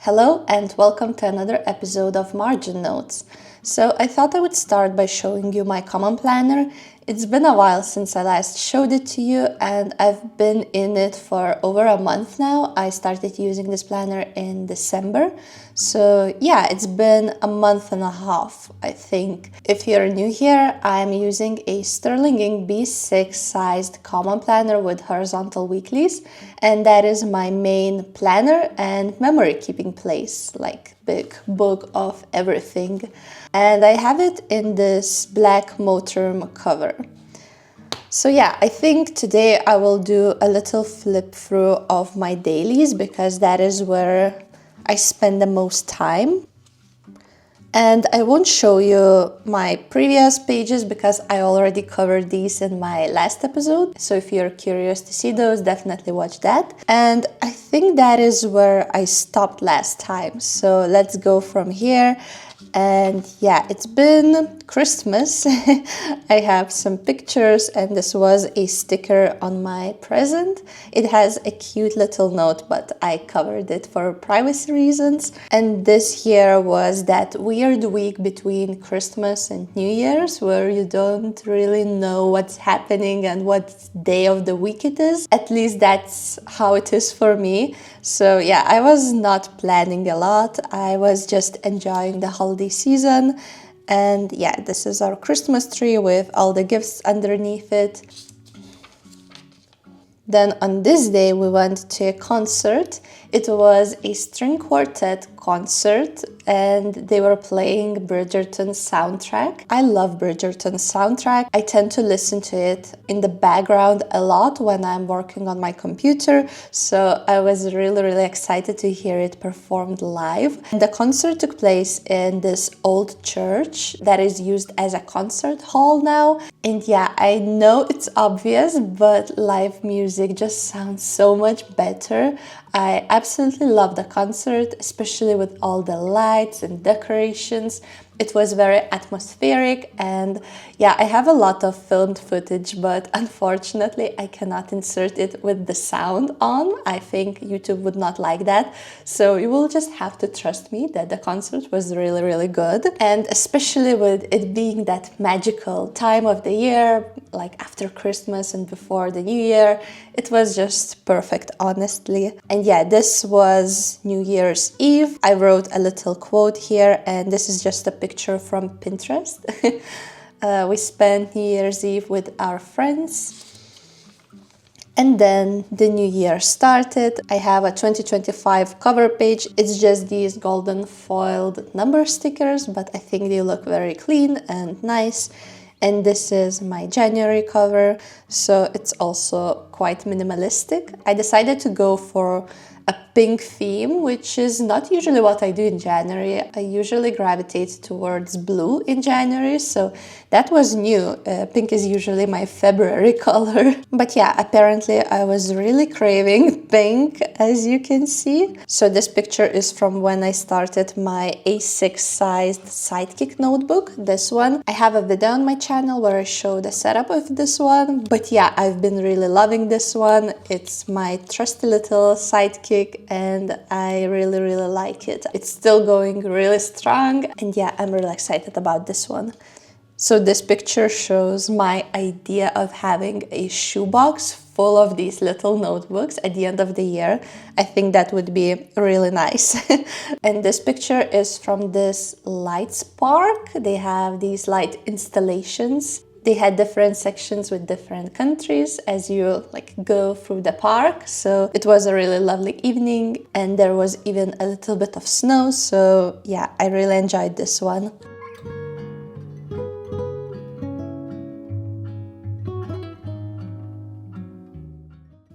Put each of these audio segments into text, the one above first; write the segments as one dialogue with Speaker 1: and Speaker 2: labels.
Speaker 1: Hello and welcome to another episode of Margin Notes. So I thought I would start by showing you my common planner. It's been a while since I last showed it to you and I've been in it for over a month now. I started using this planner in December. So yeah, it's been a month and a half, I think. If you're new here, I'm using a Sterling Ink B6 sized common planner with horizontal weeklies. And that is my main planner and memory keeping place, like big book of everything. And I have it in this black Moterm cover. So yeah, I think today I will do a little flip through of my dailies because that is where I spend the most time. And I won't show you my previous pages because I already covered these in my last episode. So if you're curious to see those, definitely watch that. And I think that is where I stopped last time. So let's go from here. And yeah, it's been Christmas. I have some pictures and this was a sticker on my present. It has a cute little note, but I covered it for privacy reasons. And this here was that weird week between Christmas and New Year's where you don't really know what's happening and what day of the week it is. At least that's how it is for me. So yeah, I was not planning a lot. I was just enjoying the holiday season. And yeah, this is our Christmas tree with all the gifts underneath it. Then on this day we went to a concert. It was a string quartet concert and they were playing Bridgerton's soundtrack. I love Bridgerton's soundtrack. I tend to listen to it in the background a lot when I'm working on my computer. So I was really excited to hear it performed live. And the concert took place in this old church that is used as a concert hall now. And yeah, I know it's obvious, but live music just sounds so much better. I absolutely love the concert, especially with all the lights and decorations. It was very atmospheric and yeah, I have a lot of filmed footage, but unfortunately I cannot insert it with the sound on. I think YouTube would not like that. So you will just have to trust me that the concert was really good. And especially with it being that magical time of the year, like after Christmas and before the New Year, it was just perfect, honestly. And yeah, this was New Year's Eve. I wrote a little quote here and this is just a picture from Pinterest. We spent New Year's Eve with our friends. And then the new year started. I have a 2025 cover page. It's just these golden foiled number stickers, but I think they look very clean and nice. And this is my January cover, so it's also quite minimalistic. I decided to go for a pink theme, which is not usually what I do in January. I usually gravitate towards blue in January, so that was new. Pink is usually my February color. But yeah, apparently I was really craving pink, as you can see. So this picture is from when I started my A6 sized sidekick notebook, this one. I have a video on my channel where I show the setup of this one. But yeah, I've been really loving this one. It's my trusty little sidekick and I really like it. It's still going really strong and yeah, I'm really excited about this one. So this picture shows my idea of having a shoebox full of these little notebooks at the end of the year. I think that would be really nice. And this picture is from this lights park. They have these light installations. They had different sections with different countries as you go through the park. So it was a really lovely evening and there was even a little bit of snow. So yeah, I really enjoyed this one.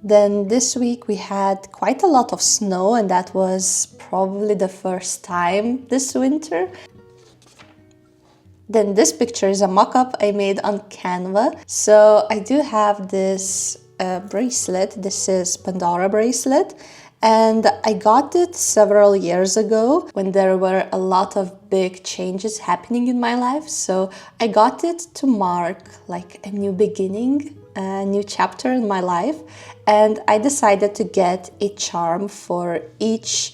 Speaker 1: Then this week we had quite a lot of snow and that was probably the first time this winter. Then this picture is a mock-up I made on Canva. So I do have this bracelet. This is Pandora bracelet. And I got it several years ago when there were a lot of big changes happening in my life. So I got it to mark like a new beginning, a new chapter in my life. And I decided to get a charm for each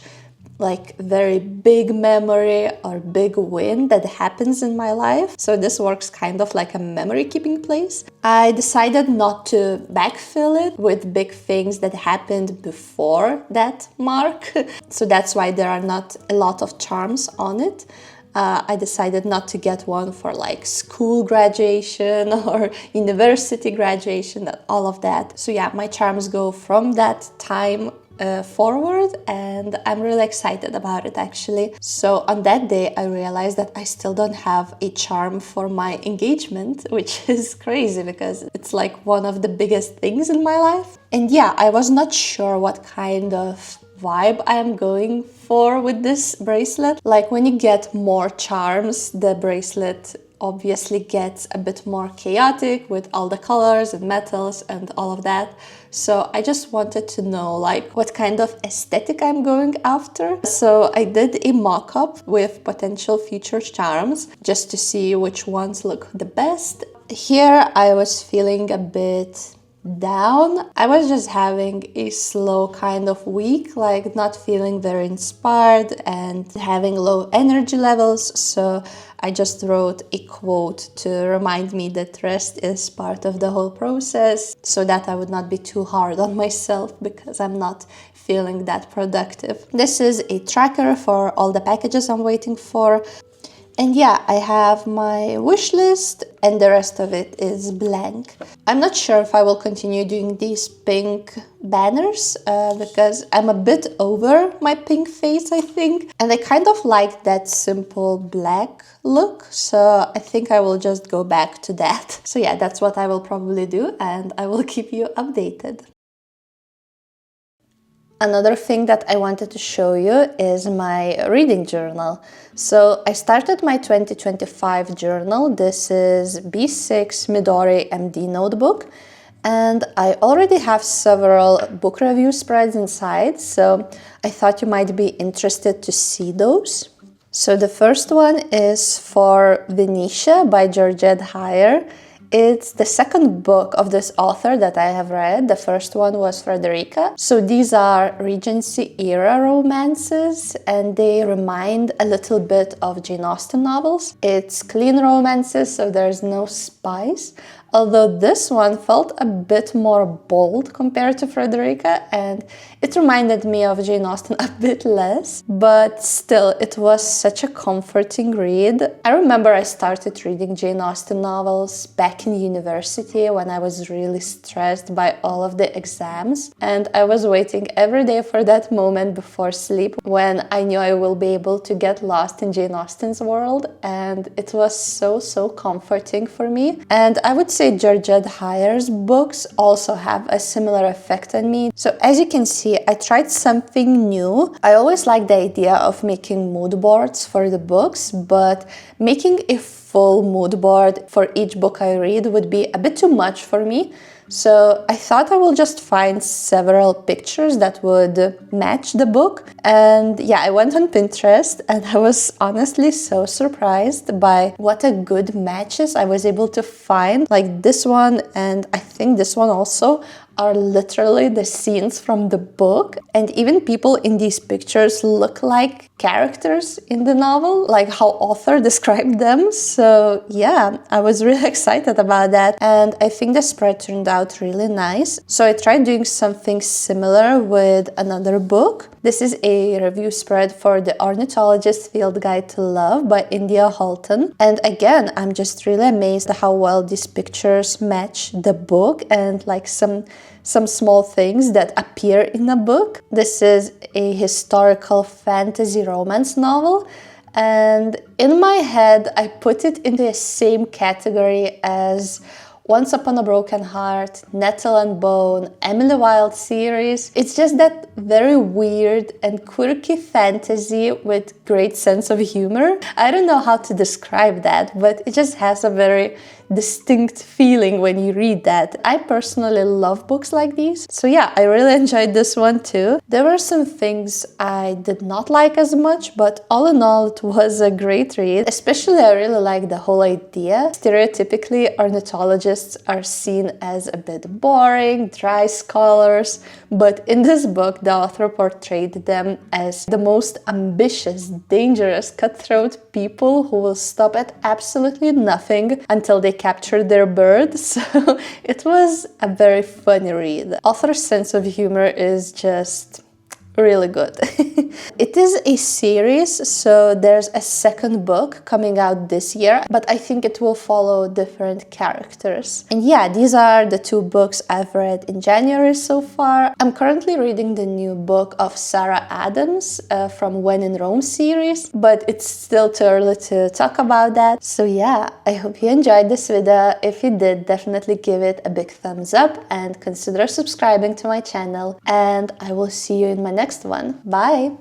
Speaker 1: like very big memory or big win that happens in my life. So this works kind of like a memory keeping place. I decided not to backfill it with big things that happened before that mark. So that's why there are not a lot of charms on it. I decided not to get one for like school graduation or university graduation, all of that. So yeah, my charms go from that time forward, and I'm really excited about it actually. So on that day I realized that I still don't have a charm for my engagement, which is crazy because it's like one of the biggest things in my life. And yeah, I was not sure what kind of vibe I am going for with this bracelet. Like when you get more charms, the bracelet obviously gets a bit more chaotic with all the colors and metals and all of that. So I just wanted to know like what kind of aesthetic I'm going after. So I did a mock-up with potential future charms just to see which ones look the best. Here I was feeling a bit down. I was just having a slow kind of week, like not feeling very inspired and having low energy levels. So I just wrote a quote to remind me that rest is part of the whole process, so that I would not be too hard on myself because I'm not feeling that productive. This is a tracker for all the packages I'm waiting for. And yeah, I have my wish list and the rest of it is blank. I'm not sure if I will continue doing these pink banners because I'm a bit over my pink face, I think. And I kind of like that simple black look, so I think I will just go back to that. So yeah, that's what I will probably do, and I will keep you updated. Another thing that I wanted to show you is my reading journal. So I started my 2025 journal. This is B6 Midori MD notebook. And I already have several book review spreads inside, so I thought you might be interested to see those. So the first one is for Venetia by Georgette Heyer. It's the second book of this author that I have read. The first one was Frederica. So these are Regency era romances, and they remind a little bit of Jane Austen novels. It's clean romances, so there's no spice. Although this one felt a bit more bold compared to Frederica, and it reminded me of Jane Austen a bit less, but still it was such a comforting read. I remember I started reading Jane Austen novels back in university when I was really stressed by all of the exams, and I was waiting every day for that moment before sleep when I knew I will be able to get lost in Jane Austen's world, and it was so comforting for me. And I would say Georgette Heyer's books also have a similar effect on me. So as you can see, I tried something new. I always like the idea of making mood boards for the books, but making a full mood board for each book I read would be a bit too much for me. So I thought I will just find several pictures that would match the book. And yeah, I went on Pinterest and I was honestly so surprised by what a good matches I was able to find. Like this one, and I think this one also, are literally the scenes from the book, and even people in these pictures look like characters in the novel, like how author described them. So yeah, I was really excited about that, and I think the spread turned out really nice. So I tried doing something similar with another book. This is a review spread for The Ornithologist's Field Guide to Love by India Halton, and again, I'm just really amazed at how well these pictures match the book and like some small things that appear in a book. This is a historical fantasy romance novel, and in my head I put it in the same category as Once Upon a Broken Heart, Nettle and Bone, Emily Wilde series. It's just that very weird and quirky fantasy with great sense of humor. I don't know how to describe that, but it just has a very distinct feeling when you read that. I personally love books like these. So yeah, I really enjoyed this one too. There were some things I did not like as much, but all in all, it was a great read. Especially, I really like the whole idea. Stereotypically, ornithologists are seen as a bit boring, dry scholars, but in this book, the author portrayed them as the most ambitious, dangerous, cutthroat people who will stop at absolutely nothing until they capture their bird. So it was a very funny read. The author's sense of humor is just really good. It is a series, so there's a second book coming out this year, but I think it will follow different characters. And yeah, these are the two books I've read in January so far. I'm currently reading the new book of Sarah Adams from When in Rome series, but it's still too early to talk about that. So yeah, I hope you enjoyed this video. If you did, definitely give it a big thumbs up and consider subscribing to my channel, and I will see you in my next one. Bye!